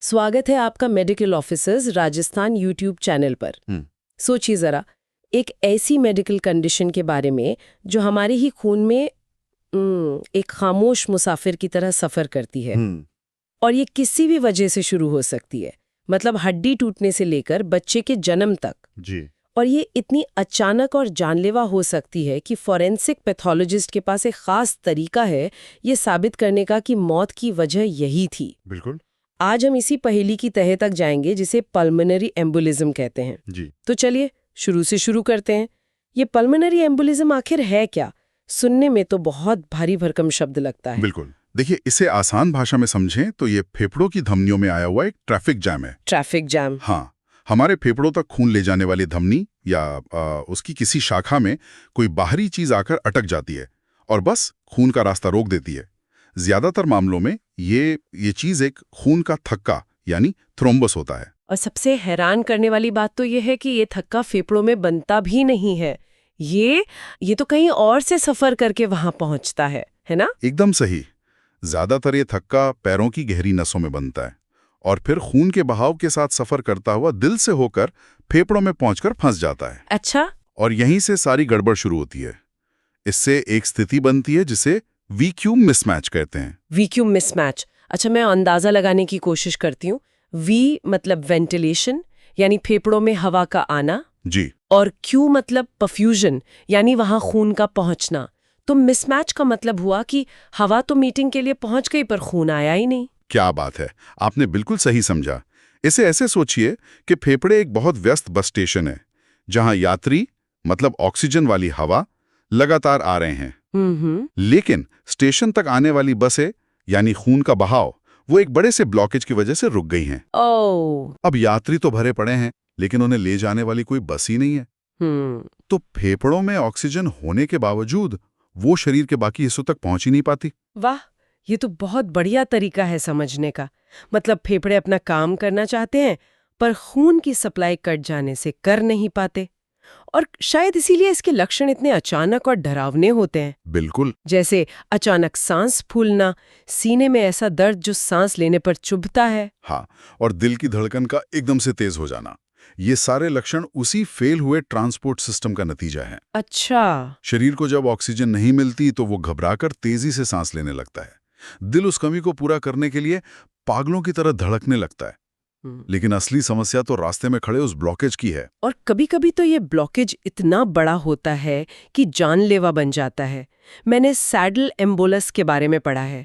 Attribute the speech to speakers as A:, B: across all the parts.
A: स्वागत है आपका medical officers Rajasthan YouTube channel पर। सोचिए जरा, एक ऐसी मेडिकल कंडीशन के बारे में जो हमारे ही खून में एक खामोश मुसाफिर की तरह सफर करती है। और ये किसी भी वजह से शुरू हो सकती है, मतलब हड्डी टूटने से लेकर बच्चे के जन्म तक
B: जी।
A: और ये इतनी अचानक और जानलेवा हो सकती है कि फॉरेंसिक पैथोलॉजिस्ट के पास एक खास तरीका है ये साबित करने का कि मौत की वजह यही थी।
B: बिल्कुल।
A: आज हम इसी पहेली की तह तक जाएंगे जिसे पल्मोनरी एम्बोलिज्म कहते हैं।
B: जी।
A: तो चलिए शुरू से शुरू करते हैं। ये पल्मोनरी एम्बोलिज्म आखिर है क्या? सुनने में तो बहुत भारी भरकम शब्द लगता है।
B: बिल्कुल। देखिए, इसे आसान भाषा में समझें तो ये फेफड़ों की धमनियों में आया हुआ एक ट्रैफिक जैम है।
A: Traffic jam.
B: हाँ, हमारे फेफड़ों तक खून ले जाने वाली धमनी या उसकी किसी शाखा में कोई बाहरी चीज आकर अटक जाती है और बस खून का रास्ता रोक देती है। ज्यादातर मामलों में ये चीज एक खून का थक्का यानी थ्रोम्बस होता है।
A: और सबसे हैरान करने वाली बात तो ये है कि ये थक्का फेफड़ों में बनता भी नहीं है। ये तो कहीं और से सफर करके वहां पहुंचता है ना?
B: एकदम सही। ज्यादातर ये थक्का पैरों की गहरी नसों में बनता है और फिर खून के बहाव के साथ सफर करता हुआ दिल से होकर फेफड़ों में पहुंचकर फंस जाता है।
A: अच्छा।
B: और यहीं से सारी गड़बड़ शुरू होती है। इससे एक स्थिति बनती है जिसे वीक्यूम मिसमैच कहते हैं।
A: वीक्यूम मिसमैच। अच्छा, मैं अंदाजा लगाने की कोशिश करती हूँ। वी मतलब वेंटिलेशन यानी फेफड़ों में हवा का आना।
B: जी।
A: और क्यू मतलब परफ्यूजन यानी वहां खून का पहुंचना। तो मिसमैच का मतलब हुआ कि हवा तो मीटिंग के लिए पहुंच गई पर खून आया ही नहीं।
B: क्या बात है, आपने बिल्कुल सही समझा। इसे ऐसे सोचिए कि फेफड़े एक बहुत व्यस्त बस स्टेशन है जहां यात्री मतलब ऑक्सीजन वाली हवा लगातार आ रहे हैं। लेकिन स्टेशन तक आने वाली बसें यानी खून का बहाव वो एक बड़े से ब्लॉकेज की वजह से रुक गई हैं। अब यात्री तो भरे पड़े हैं लेकिन उन्हें ले जाने वाली कोई बस ही नहीं है। तो फेफड़ों में ऑक्सीजन होने के बावजूद वो शरीर के बाकी हिस्सों तक पहुंच ही नहीं पाती।
A: वाह, ये तो बहुत बढ़िया तरीका है समझने का। मतलब फेफड़े अपना काम करना चाहते हैं पर खून की सप्लाई कट जाने से कर नहीं पाते। और शायद इसीलिए इसके लक्षण इतने अचानक और डरावने होते हैं।
B: बिल्कुल।
A: जैसे अचानक सांस फूलना, सीने में ऐसा दर्द जो सांस लेने पर चुभता है।
B: हाँ, और दिल की धड़कन का एकदम से तेज हो जाना। ये सारे लक्षण उसी फेल हुए ट्रांसपोर्ट सिस्टम का नतीजा है।
A: अच्छा।
B: शरीर को जब ऑक्सीजन नहीं मिलती तो वो घबराकर तेजी से सांस लेने लगता है। दिल उस कमी को पूरा करने के लिए पागलों की तरह धड़कने लगता है। लेकिन असली समस्या तो रास्ते में खड़े उस ब्लॉकेज की है।
A: और कभी-कभी तो ये ब्लॉकेज इतना बड़ा होता है कि जानलेवा बन जाता है। मैंने सैडल एम्बोलस के बारे में पढ़ा है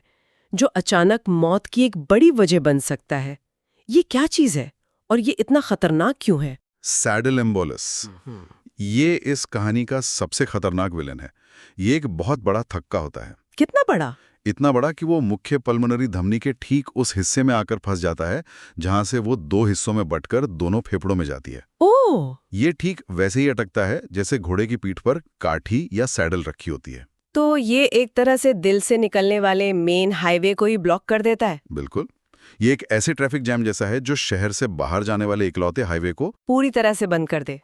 A: जो अचानक मौत की एक बड़ी वजह बन सकता है। ये क्या चीज है और ये इतना खतरनाक क्यों है?
B: सैडल एम्बोलस ये इस कहानी का सबसे खतरनाक विलन है। ये एक बहुत बड़ा थक्का होता है।
A: कितना बड़ा?
B: इतना बड़ा कि वो मुख्य पल्मोनरी धमनी के ठीक उस हिस्से में आकर फंस जाता है जहां से वो दो हिस्सों में बंटकर दोनों फेफड़ों में जाती है।
A: ओह!
B: ये ठीक वैसे ही अटकता है जैसे घोड़े की पीठ पर काठी या सैडल रखी होती है।
A: तो ये एक तरह से दिल से निकलने वाले मेन हाईवे को ही ब्लॉक कर देता है।
B: बिल्कुल। ये एक ऐसे ट्रैफिक जैम जैसा है जो शहर से बाहर जाने वाले इकलौते हाईवे को
A: पूरी तरह से बंद कर दे।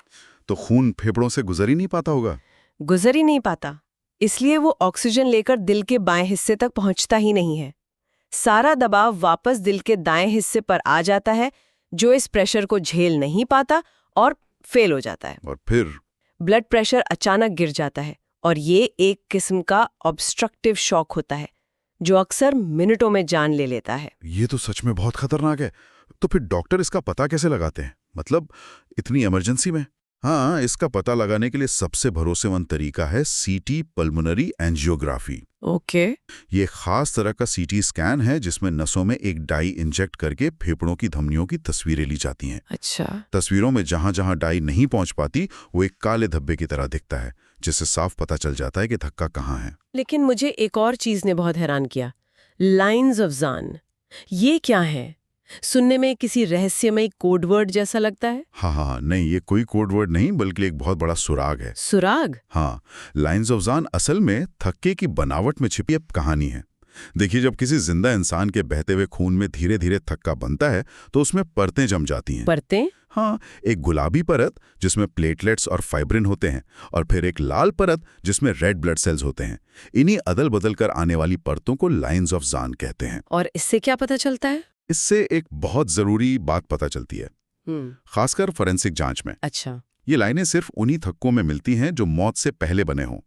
B: तो खून फेफड़ों से गुजर ही नहीं पाता होगा।
A: गुजर ही नहीं पाता, इसलिए वो ऑक्सीजन लेकर दिल के बाएं हिस्से तक पहुंचता ही नहीं है। सारा दबाव वापस दिल के दाएं हिस्से पर आ जाता है जो इस प्रेशर को झेल नहीं पाता और फेल हो जाता है।
B: और फिर
A: ब्लड प्रेशर अचानक गिर जाता है और ये एक किस्म का ऑब्स्ट्रक्टिव शॉक होता है जो अक्सर मिनटों में जान ले लेता है।
B: ये तो सच में बहुत खतरनाक है। तो फिर डॉक्टर इसका पता कैसे लगाते हैं, मतलब इतनी इमरजेंसी में? हाँ, इसका पता लगाने के लिए सबसे भरोसेमंद तरीका है सीटी पल्मोनरी एंजियोग्राफी।
A: ओके।
B: ये खास तरह का सीटी स्कैन है जिसमें नसों में एक डाई इंजेक्ट करके फेफड़ों की धमनियों की तस्वीरें ली जाती हैं।
A: अच्छा।
B: तस्वीरों में जहां जहां डाई नहीं पहुंच पाती वो एक काले धब्बे की तरह दिखता है जिससे साफ पता चल जाता है कि थक्का कहाँ है।
A: लेकिन मुझे एक और चीज ने बहुत हैरान किया, लाइन्स ऑफ ज़ान। ये क्या है? सुनने में किसी रहस्यमय कोड वर्ड जैसा लगता है।
B: हाँ, नहीं, ये कोई कोड वर्ड नहीं बल्कि एक बहुत बड़ा सुराग है।
A: सुराग?
B: हाँ, लाइन्स ऑफ ज़ान असल में थक्के की बनावट में छिपी एक कहानी है। देखिए, जब किसी जिंदा इंसान के बहते हुए खून में धीरे धीरे थक्का बनता है तो उसमें परतें जम जाती हैं।
A: परतें?
B: हाँ, एक गुलाबी परत जिसमें प्लेटलेट्स और फाइब्रिन होते हैं और फिर एक लाल परत जिसमें रेड ब्लड सेल्स होते हैं। इन्हीं अदल बदल कर आने वाली परतों को लाइन्स ऑफ ज़ान कहते हैं।
A: और इससे क्या पता चलता है?
B: इससे एक बहुत जरूरी बात पता चलती है, खासकर फोरेंसिक जांच में।
A: अच्छा।
B: ये लाइनें सिर्फ उन्हीं थक्कों में मिलती हैं जो मौत से पहले बने हों।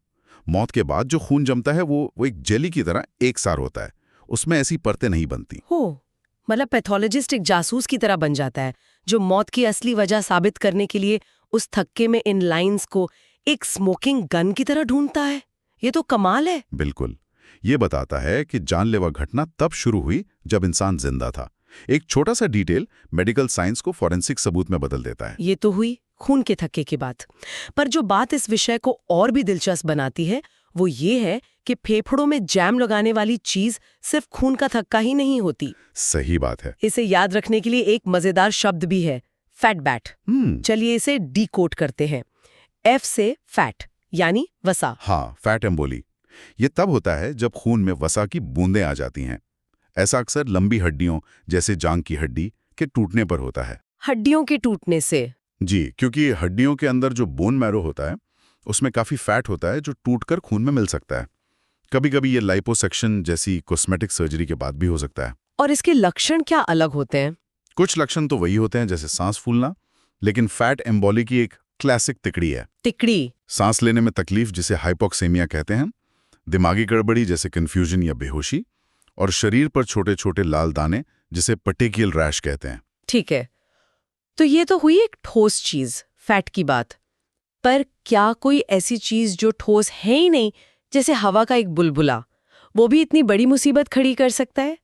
B: मौत के बाद जो खून जमता है वो एक जेली की तरह एकसार होता है, उसमें ऐसी परतें नहीं बनती।
A: हो, मतलब पैथोलॉजिस्ट एक जासूस की तरह बन जाता है जो मौत की असली वजह साबित करने के लिए उस थक्के में इन लाइंस को एक स्मोकिंग गन की तरह ढूंढता है। ये तो कमाल है।
B: बिल्कुल। ये बताता है कि जानलेवा घटना तब शुरू हुई जब इंसान जिंदा था। एक छोटा सा डिटेल मेडिकल साइंस को फोरेंसिक सबूत में बदल देता है।
A: ये तो हुई खून के थक्के की बात। पर जो बात इस विषय को और भी दिलचस्प बनाती है वो ये है कि फेफड़ों में जैम लगाने वाली चीज सिर्फ खून का थक्का ही नहीं होती।
B: सही बात है।
A: इसे याद रखने के लिए एक मजेदार शब्द भी है, फैट बैट। चलिए इसे डीकोड करते हैं। एफ से फैट यानी वसा।
B: हाँ, फैट एम्बोली। ये तब होता है जब खून में वसा की बूंदें आ जाती हैं। ऐसा अक्सर लंबी हड्डियों जैसे जांघ की हड्डी के टूटने पर होता है।
A: हड्डियों के टूटने से?
B: जी, क्योंकि हड्डियों के अंदर जो बोन मैरो होता है उसमें काफी फैट होता है जो टूटकर खून में मिल सकता है। कभी-कभी ये लाइपोसक्शन जैसी कॉस्मेटिक सर्जरी के बाद भी हो सकता है।
A: और इसके लक्षण क्या अलग होते हैं?
B: कुछ लक्षण तो वही होते हैं जैसे सांस फूलना, लेकिन फैट एम्बोली की एक क्लासिक तिकड़ी है।
A: तिकड़ी?
B: सांस लेने में तकलीफ जिसे हाइपोक्सेमिया कहते हैं, दिमागी गड़बड़ी जैसे कंफ्यूजन या बेहोशी, और शरीर पर छोटे छोटे लाल दाने जिसे पेटिकियल रैश कहते हैं।
A: ठीक है, तो ये तो हुई एक ठोस चीज, फैट की बात। पर क्या कोई ऐसी चीज जो ठोस है ही नहीं, जैसे हवा का एक बुलबुला, वो भी इतनी बड़ी मुसीबत खड़ी कर सकता है?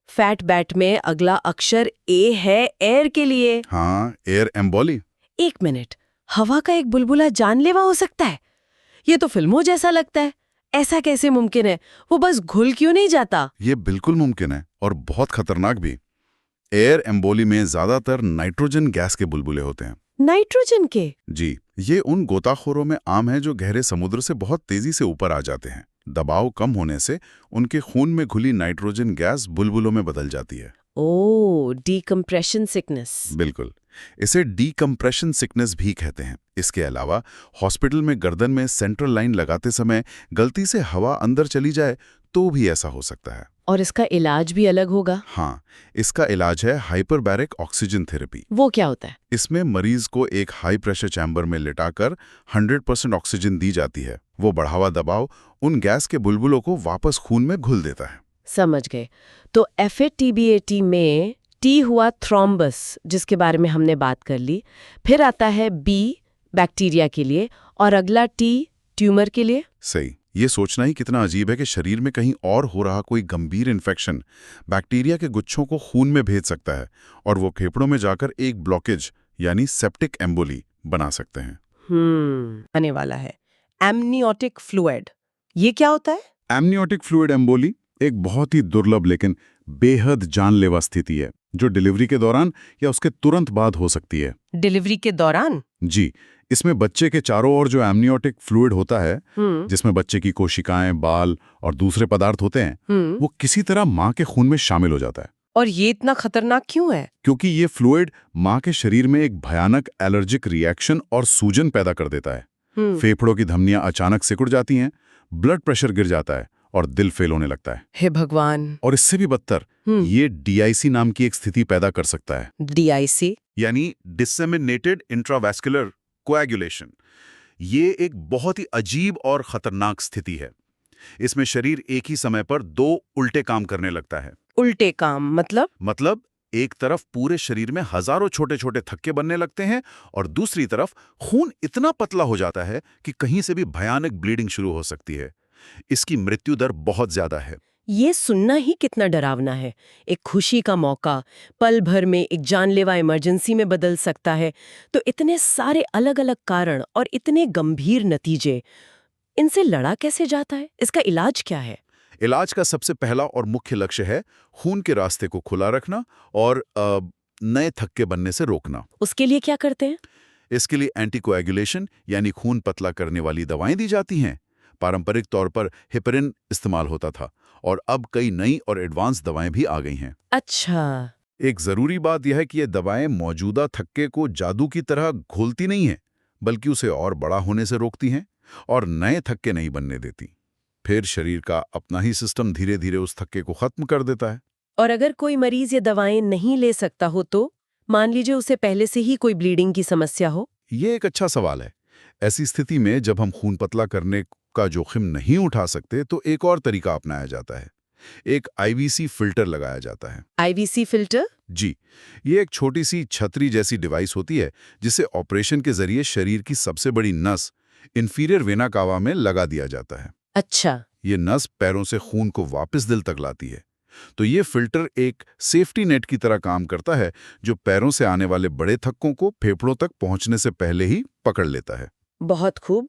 A: फैट बैट में अगला अक्षर ए है एयर के लिए।
B: हाँ, एयर एम्बोली।
A: एक मिनट, हवा का एक बुलबुला जानलेवा हो सकता है? ये तो फिल्मों जैसा लगता है। ऐसा कैसे मुमकिन है? वो बस घुल क्यों नहीं जाता?
B: ये बिल्कुल मुमकिन है और बहुत खतरनाक भी। एयर एम्बोली में ज्यादातर नाइट्रोजन गैस के बुलबुले होते हैं।
A: नाइट्रोजन के?
B: जी, ये उन गोताखोरों में आम है जो गहरे समुद्र से बहुत तेजी से ऊपर आ जाते हैं। दबाव कम होने से उनके खून में घुली नाइट्रोजन गैस बुलबुलों में बदल जाती है।
A: ओह, डीकम्प्रेशन सिकनेस।
B: बिल्कुल, इसे डीकम्प्रेशन सिकनेस भी कहते हैं। इसके अलावा हॉस्पिटल में गर्दन में सेंट्रल लाइन लगाते समय गलती से हवा अंदर चली जाए तो भी ऐसा हो सकता है।
A: और इसका इलाज भी अलग होगा?
B: हाँ, इसका इलाज है हाइपरबैरिक ऑक्सीजन थेरेपी।
A: वो क्या होता है?
B: इसमें मरीज को एक हाई प्रेशर चैम्बर में लिटाकर 100% ऑक्सीजन दी जाती है। वो बढ़ावा दबाव उन गैस के बुलबुलों को वापस खून में घुल देता है।
A: समझ गए। तो FATBAT में टी हुआ थ्रोम्बस, जिसके बारे में हमने बात कर ली। फिर आता है B बैक्टीरिया के लिए, और अगला T ट्यूमर के लिए।
B: सही। ये सोचना ही कितना अजीब है कि शरीर में कहीं और हो रहा कोई गंभीर इन्फेक्शन बैक्टीरिया के गुच्छों को खून में भेज सकता है और वो फेफड़ों में जाकर एक ब्लॉकेज यानी सेप्टिक एम्बोली बना सकते हैं।
A: आने वाला है एमनियोटिक फ्लूइड। ये क्या होता है?
B: एमनियोटिक फ्लूइड एम्बोली एक बहुत ही दुर्लभ लेकिन बेहद जानलेवा स्थिति है जो डिलीवरी के दौरान या उसके तुरंत बाद हो सकती है।
A: डिलीवरी के दौरान?
B: जी, इसमें बच्चे के चारों ओर जो एमनियोटिक फ्लूइड होता है, जिसमें बच्चे की कोशिकाएं, बाल और दूसरे पदार्थ होते हैं, वो किसी तरह माँ के खून में शामिल हो जाता है।
A: और ये इतना खतरनाक क्यों है?
B: क्योंकि ये फ्लूइड माँ के शरीर में एक भयानक एलर्जिक रिएक्शन और सूजन पैदा कर देता है। फेफड़ों की धमनियां अचानक सिकुड़ जाती हैं, ब्लड प्रेशर गिर जाता है और दिल फेल होने लगता है।
A: हे भगवान! और
B: इससे भी बदतर, ये DIC नाम की एक स्थिति पैदा कर सकता है।
A: DIC
B: यानी डिसेमिनेटेड इंट्रावैस्कुलर कोएगुलेशन। ये एक बहुत ही अजीब और खतरनाक स्थिति है। इसमें शरीर एक ही समय पर दो उल्टे काम करने लगता है।
A: उल्टे काम मतलब
B: एक तरफ पूरे शरीर में हजारों छोटे छोटे थक्के बनने लगते हैं और दूसरी तरफ खून इतना पतला हो जाता है कि कहीं से भी भयानक ब्लीडिंग शुरू हो सकती है। इसकी मृत्यु दर बहुत ज्यादा है।
A: ये सुनना ही कितना डरावना है। एक खुशी का मौका पल भर में एक जानलेवा इमरजेंसी में बदल सकता है। तो इतने सारे अलग अलग कारण और इतने गंभीर नतीजे, इनसे लड़ा कैसे जाता है? इसका इलाज क्या है?
B: इलाज का सबसे पहला और मुख्य लक्ष्य है खून के रास्ते को खुला रखना और नए थक्के बनने से रोकना।
A: उसके लिए क्या करते हैं?
B: इसके लिए एंटीकोएगुलेशन यानी खून पतला करने वाली दवाएं दी जाती हैं। पारंपरिक तौर पर हेपरिन इस्तेमाल होता था और अब कई नई और एडवांस दवाएं भी आ गई हैं।
A: अच्छा।
B: एक जरूरी बात यह है कि ये दवाएं मौजूदा थक्के को जादू की तरह घोलती नहीं हैं, बल्कि उसे और बड़ा होने से रोकती हैं और नए थक्के नहीं बनने देती। फिर शरीर का अपना ही सिस्टम धीरे धीरे उस थक्के को खत्म कर देता है।
A: और अगर कोई मरीज ये दवाएं नहीं ले सकता हो तो मान लीजिए उसे पहले से ही कोई ब्लीडिंग की समस्या हो।
B: ये एक अच्छा सवाल है। ऐसी स्थिति में जब हम खून पतला करने का जोखिम नहीं उठा सकते तो एक और तरीका अपनाया जाता है। एक आईवीसी फिल्टर लगाया जाता है।
A: IVC filter?
B: जी, ये एक छोटी सी छतरी जैसी डिवाइस होती है जिसे ऑपरेशन के जरिए शरीर की सबसे बड़ी नस इंफीरियर वेना कावा में लगा दिया जाता है।
A: अच्छा।
B: ये नस पैरों से खून को वापस दिल तक लाती है। तो ये फिल्टर एक सेफ्टी नेट की तरह काम करता है जो पैरों से आने वाले बड़े थक्कों को फेफड़ों तक पहुंचने से पहले ही पकड़ लेता है।
A: बहुत खूब।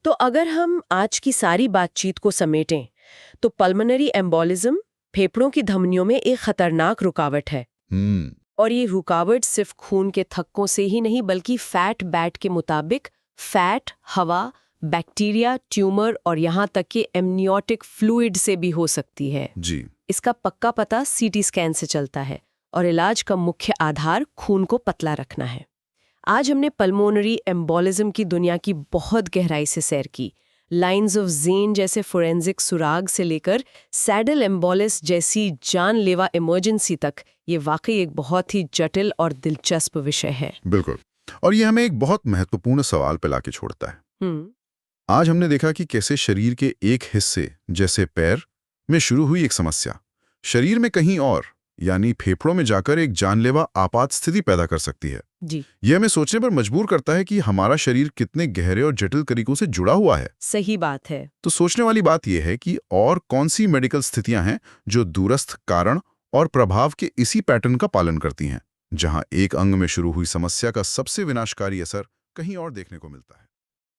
A: तो अगर हम आज की सारी बातचीत को समेटें तो पल्मोनरी एम्बोलिज्म फेफड़ों की धमनियों में एक खतरनाक रुकावट है। और ये रुकावट सिर्फ खून के थक्कों से ही नहीं बल्कि फैट बैट के मुताबिक फैट, हवा, बैक्टीरिया, ट्यूमर और यहाँ तक कि एमनियोटिक फ्लूइड से भी हो सकती है।
B: जी।
A: इसका पक्का पता सीटी स्कैन से चलता है और इलाज का मुख्य आधार खून को पतला रखना है। आज हमने पल्मोनरी एम्बोलिज्म की दुनिया की बहुत गहराई से सैर की। लाइंस ऑफ ज़ेन जैसे फोरेंसिक सुराग से लेकर सैडल एम्बोलिस जैसी जानलेवा इमरजेंसी तक, ये वाकई एक बहुत ही जटिल और दिलचस्प विषय है।
B: बिल्कुल। और ये हमें एक बहुत महत्वपूर्ण सवाल पे लाके छोड़ता है। आज हमने देखा कि कैसे शरीर के एक हिस्से जैसे पैर में शुरू हुई एक समस्या शरीर में कहीं और यानी फेफड़ों में जाकर एक जानलेवा आपात स्थिति पैदा कर सकती है।
A: जी।
B: यह हमें सोचने पर मजबूर करता है कि हमारा शरीर कितने गहरे और जटिल तरीकों से जुड़ा हुआ है।
A: सही बात है।
B: तो सोचने वाली बात यह है कि और कौन सी मेडिकल स्थितियां हैं जो दूरस्थ कारण और प्रभाव के इसी पैटर्न का पालन करती हैं, जहां एक अंग में शुरू हुई समस्या का सबसे विनाशकारी असर कहीं और देखने को मिलता है।